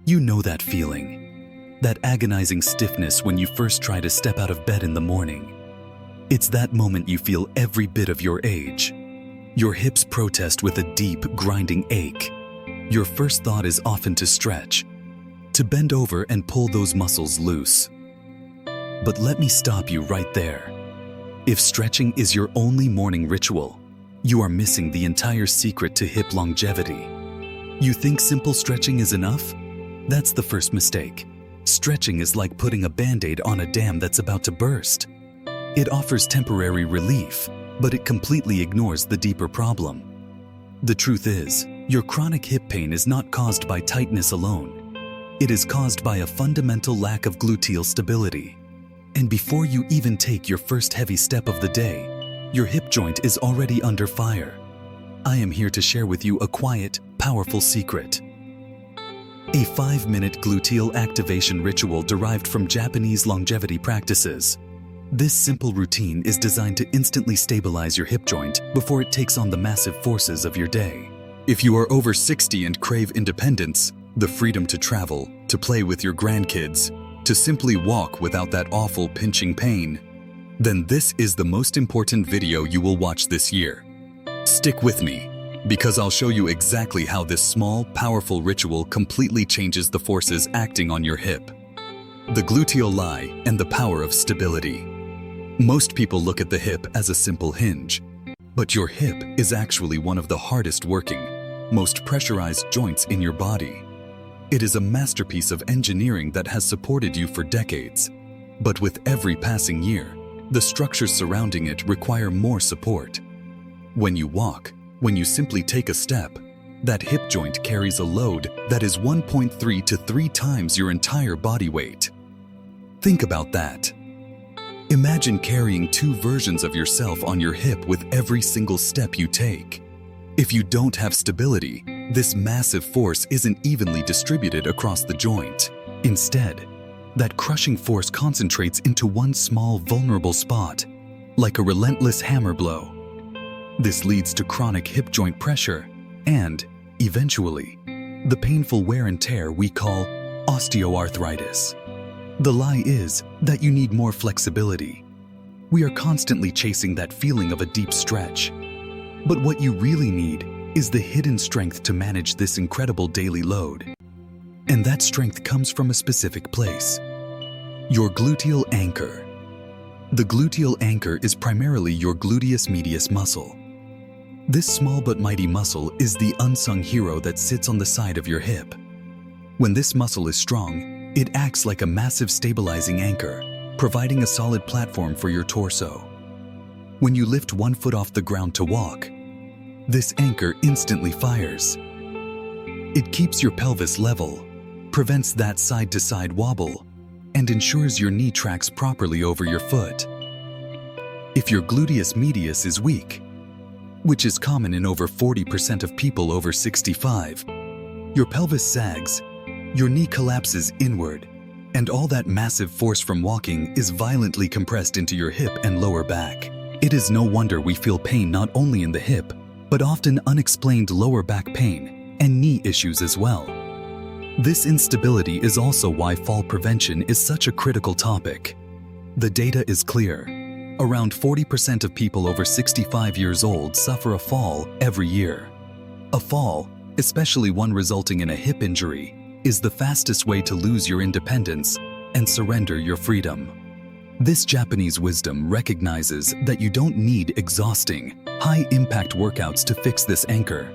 You know that feeling, that agonizing stiffness when you first try to step out of bed in the morning. It's that moment you feel every bit of your age. Your hips protest with a deep, grinding ache. Your first thought is often to stretch, to bend over and pull those muscles loose. But let me stop you right there. If stretching is your only morning ritual, you are missing the entire secret to hip longevity. You think simple stretching is enough? That's the first mistake. Stretching is like putting a Band-Aid on a dam that's about to burst. It offers temporary relief, but it completely ignores the deeper problem. The truth is, your chronic hip pain is not caused by tightness alone. It is caused by a fundamental lack of gluteal stability. And before you even take your first heavy step of the day, your hip joint is already under fire. I am here to share with you a quiet, powerful secret. A 5-minute gluteal activation ritual derived from Japanese longevity practices. This simple routine is designed to instantly stabilize your hip joint before it takes on the massive forces of your day. If you are over 60 and crave independence, the freedom to travel, to play with your grandkids, to simply walk without that awful pinching pain, then this is the most important video you will watch this year. Stick with me, because I'll show you exactly how this small, powerful ritual completely changes the forces acting on your hip. The gluteal lie and the power of stability. Most people look at the hip as a simple hinge, but your hip is actually one of the hardest working, most pressurized joints in your body. It is a masterpiece of engineering that has supported you for decades. But with every passing year, the structures surrounding it require more support. When you walk, when you simply take a step, that hip joint carries a load that is 1.3 to 3 times your entire body weight. Think about that. Imagine carrying 2 versions of yourself on your hip with every single step you take. If you don't have stability, this massive force isn't evenly distributed across the joint. Instead, that crushing force concentrates into one small, vulnerable spot, like a relentless hammer blow. This leads to chronic hip joint pressure and, eventually, the painful wear and tear we call osteoarthritis. The lie is that you need more flexibility. We are constantly chasing that feeling of a deep stretch. But what you really need is the hidden strength to manage this incredible daily load. And that strength comes from a specific place: your gluteal anchor. The gluteal anchor is primarily your gluteus medius muscle. This small but mighty muscle is the unsung hero that sits on the side of your hip. When this muscle is strong, it acts like a massive stabilizing anchor, providing a solid platform for your torso. When you lift one foot off the ground to walk, this anchor instantly fires. It keeps your pelvis level, prevents that side-to-side wobble, and ensures your knee tracks properly over your foot. If your gluteus medius is weak, which is common in over 40% of people over 65, your pelvis sags, your knee collapses inward, and all that massive force from walking is violently compressed into your hip and lower back. It is no wonder we feel pain not only in the hip, but often unexplained lower back pain and knee issues as well. This instability is also why fall prevention is such a critical topic. The data is clear. Around 40% of people over 65 years old suffer a fall every year. A fall, especially one resulting in a hip injury, is the fastest way to lose your independence and surrender your freedom. This Japanese wisdom recognizes that you don't need exhausting, high-impact workouts to fix this anchor.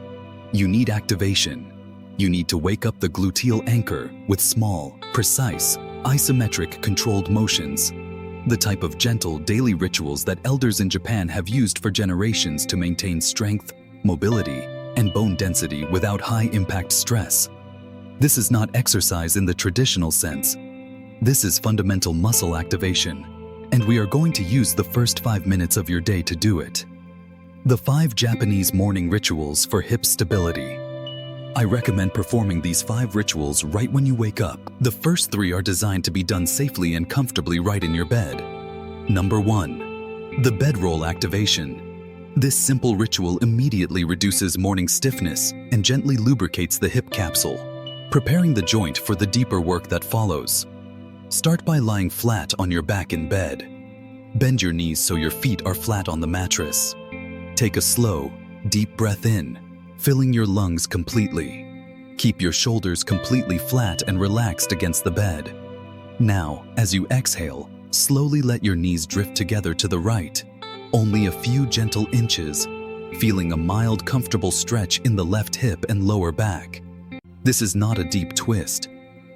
You need activation. You need to wake up the gluteal anchor with small, precise, isometric controlled motions. The type of gentle, daily rituals that elders in Japan have used for generations to maintain strength, mobility, and bone density without high-impact stress. This is not exercise in the traditional sense. This is fundamental muscle activation, and we are going to use the first 5 minutes of your day to do it. The 5 Japanese morning rituals for hip stability. I recommend performing these 5 rituals right when you wake up. The first 3 are designed to be done safely and comfortably right in your bed. Number 1. The bedroll activation. This simple ritual immediately reduces morning stiffness and gently lubricates the hip capsule. preparing the joint for the deeper work that follows. Start by lying flat on your back in bed. Bend your knees so your feet are flat on the mattress. Take a slow, deep breath in, filling your lungs completely. Keep your shoulders completely flat and relaxed against the bed. Now, as you exhale, slowly let your knees drift together to the right, only a few gentle inches, feeling a mild, comfortable stretch in the left hip and lower back. This is not a deep twist.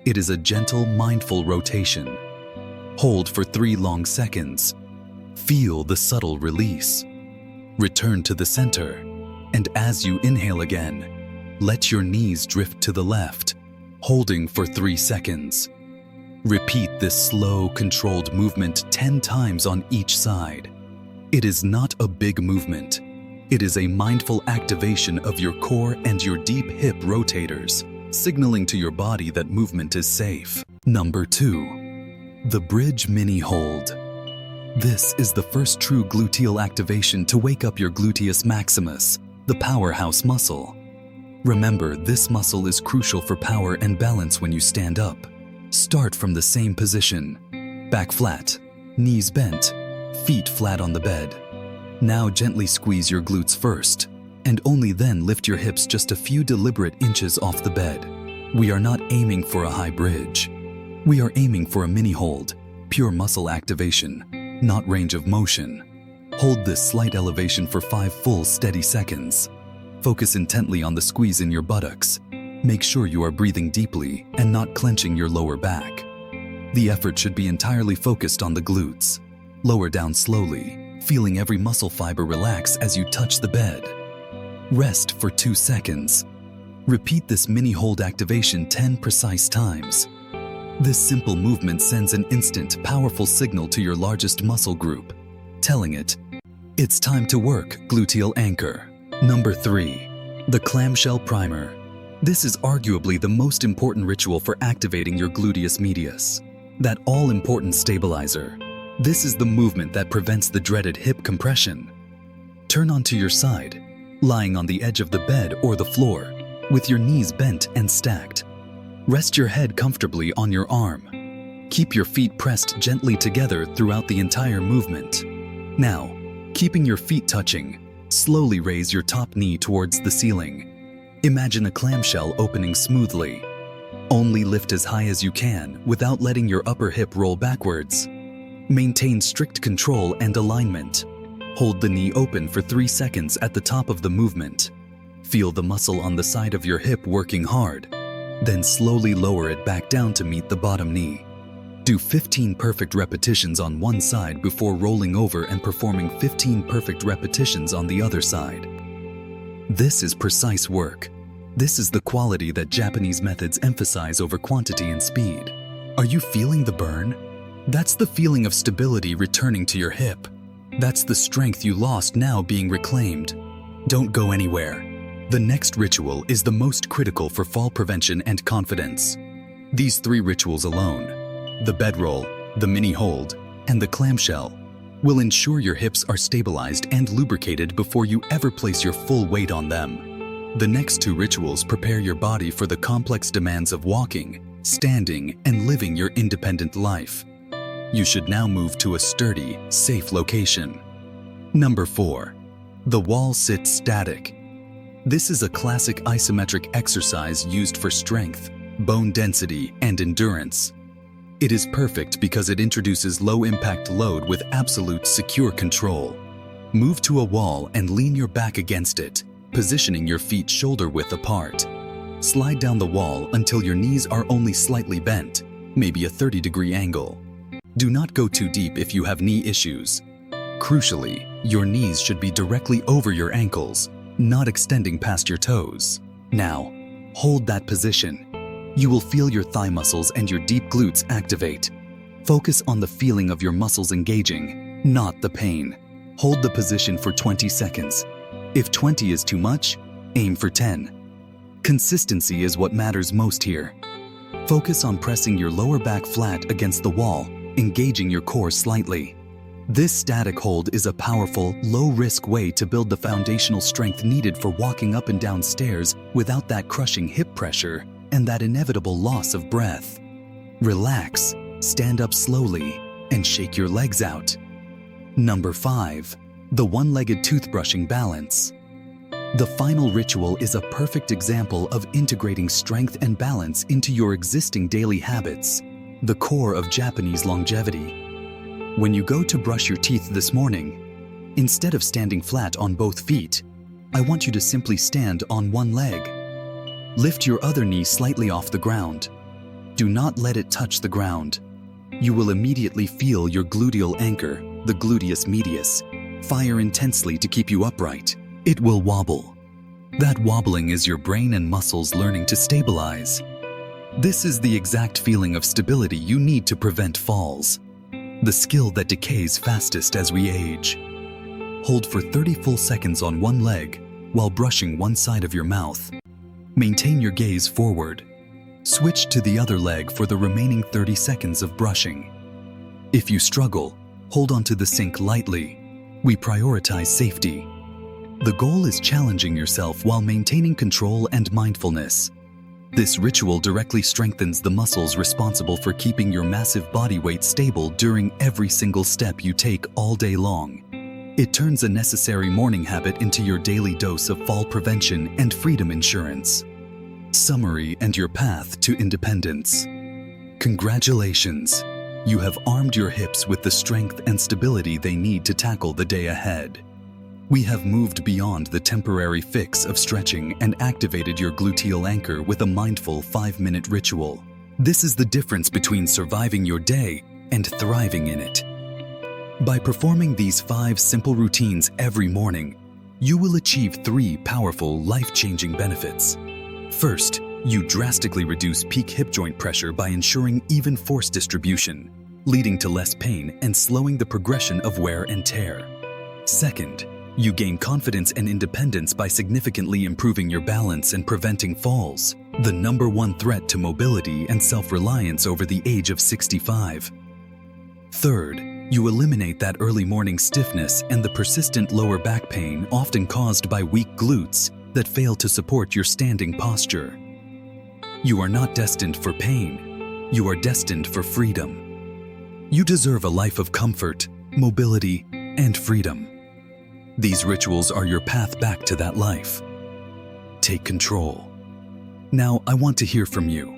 It is a gentle, mindful rotation. Hold for 3 long seconds. Feel the subtle release. Return to the center, and as you inhale again, let your knees drift to the left, holding for 3 seconds. Repeat this slow, controlled movement 10 times on each side. It is not a big movement. It is a mindful activation of your core and your deep hip rotators, signaling to your body that movement is safe. Number 2. The Bridge Mini Hold. This is the first true gluteal activation to wake up your gluteus maximus, the powerhouse muscle. Remember, this muscle is crucial for power and balance when you stand up. Start from the same position. Back flat, knees bent, feet flat on the bed. Now gently squeeze your glutes first, and only then lift your hips just a few deliberate inches off the bed. We are not aiming for a high bridge. We are aiming for a mini hold, pure muscle activation, not range of motion. Hold this slight elevation for 5 full steady seconds. Focus intently on the squeeze in your buttocks. Make sure you are breathing deeply and not clenching your lower back. The effort should be entirely focused on the glutes. Lower down slowly, feeling every muscle fiber relax as you touch the bed. Rest for 2 seconds. Repeat this mini hold activation 10 precise times. This simple movement sends an instant, powerful signal to your largest muscle group, telling it, it's time to work, Gluteal Anchor. Number 3. The Clamshell Primer. This is arguably the most important ritual for activating your gluteus medius, that all-important stabilizer. This is the movement that prevents the dreaded hip compression. Turn onto your side, lying on the edge of the bed or the floor, with your knees bent and stacked. Rest your head comfortably on your arm. Keep your feet pressed gently together throughout the entire movement. Now, keeping your feet touching, slowly raise your top knee towards the ceiling. Imagine a clamshell opening smoothly. Only lift as high as you can without letting your upper hip roll backwards. Maintain strict control and alignment. Hold the knee open for 3 seconds at the top of the movement. Feel the muscle on the side of your hip working hard. Then slowly lower it back down to meet the bottom knee. Do 15 perfect repetitions on one side before rolling over and performing 15 perfect repetitions on the other side. This is precise work. This is the quality that Japanese methods emphasize over quantity and speed. Are you feeling the burn? That's the feeling of stability returning to your hip. That's the strength you lost now being reclaimed. Don't go anywhere. The next ritual is the most critical for fall prevention and confidence. These 3 rituals alone, the bedroll, the mini hold, and the clamshell, will ensure your hips are stabilized and lubricated before you ever place your full weight on them. The next 2 rituals prepare your body for the complex demands of walking, standing, and living your independent life. You should now move to a sturdy, safe location. Number 4. The wall sit static. This is a classic isometric exercise used for strength, bone density, and endurance. It is perfect because it introduces low-impact load with absolute secure control. Move to a wall and lean your back against it, positioning your feet shoulder-width apart. Slide down the wall until your knees are only slightly bent, maybe a 30-degree angle. Do not go too deep if you have knee issues. Crucially, your knees should be directly over your ankles, not extending past your toes. Now, hold that position. You will feel your thigh muscles and your deep glutes activate. Focus on the feeling of your muscles engaging, not the pain. Hold the position for 20 seconds. If 20 is too much, aim for 10. Consistency is what matters most here. Focus on pressing your lower back flat against the wall, engaging your core slightly. This static hold is a powerful, low-risk way to build the foundational strength needed for walking up and down stairs without that crushing hip pressure and that inevitable loss of breath. Relax, stand up slowly, and shake your legs out. Number 5. The one-legged toothbrushing balance. The final ritual is a perfect example of integrating strength and balance into your existing daily habits, the core of Japanese longevity. When you go to brush your teeth this morning, instead of standing flat on both feet, I want you to simply stand on one leg. Lift your other knee slightly off the ground. Do not let it touch the ground. You will immediately feel your gluteal anchor, the Gluteus Mediusâ, fire intensely to keep you upright. It will wobble. That wobbling is your brain and muscles learning to stabilize. This is the exact feeling of stability you need to prevent falls, the skill that decays fastest as we age. Hold for 30 full seconds on one leg while brushing one side of your mouth. Maintain your gaze forward. Switch to the other leg for the remaining 30 seconds of brushing. If you struggle, hold onto the sink lightly. We prioritize safety. The goal is challenging yourself while maintaining control and mindfulness. This ritual directly strengthens the muscles responsible for keeping your massive body weight stable during every single step you take all day long. It turns a necessary morning habit into your daily dose of fall prevention and freedom insurance. Summary and your path to independence. Congratulations! You have armed your hips with the strength and stability they need to tackle the day ahead. We have moved beyond the temporary fix of stretching and activated your gluteal anchor with a mindful 5-minute ritual. This is the difference between surviving your day and thriving in it. By performing these 5 simple routines every morning, you will achieve 3 powerful, life-changing benefits. First, you drastically reduce peak hip joint pressure by ensuring even force distribution, leading to less pain and slowing the progression of wear and tear. Second, you gain confidence and independence by significantly improving your balance and preventing falls, the #1 threat to mobility and self-reliance over the age of 65. Third, you eliminate that early morning stiffness and the persistent lower back pain often caused by weak glutes that fail to support your standing posture. You are not destined for pain. You are destined for freedom. You deserve a life of comfort, mobility, and freedom. These rituals are your path back to that life. Take control. Now, I want to hear from you.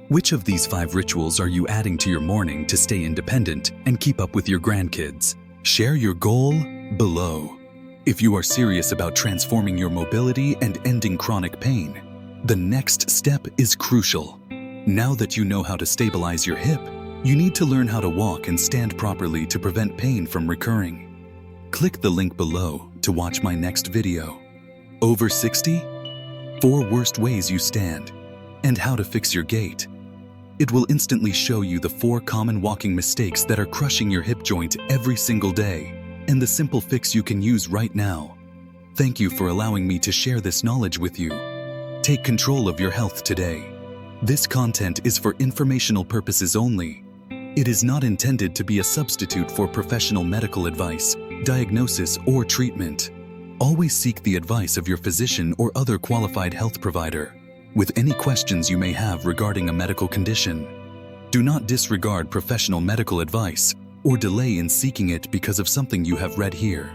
Which of these 5 rituals are you adding to your morning to stay independent and keep up with your grandkids? Share your goal below. If you are serious about transforming your mobility and ending chronic pain, the next step is crucial. Now that you know how to stabilize your hip, you need to learn how to walk and stand properly to prevent pain from recurring. Click the link below to watch my next video. Over 60? 4 worst ways you stand, and how to fix your gait. It will instantly show you the 4 common walking mistakes that are crushing your hip joint every single day, and the simple fix you can use right now. Thank you for allowing me to share this knowledge with you. Take control of your health today. This content is for informational purposes only. It is not intended to be a substitute for professional medical advice, diagnosis, or treatment. Always seek the advice of your physician or other qualified health provider with any questions you may have regarding a medical condition. Do not disregard professional medical advice or delay in seeking it because of something you have read here.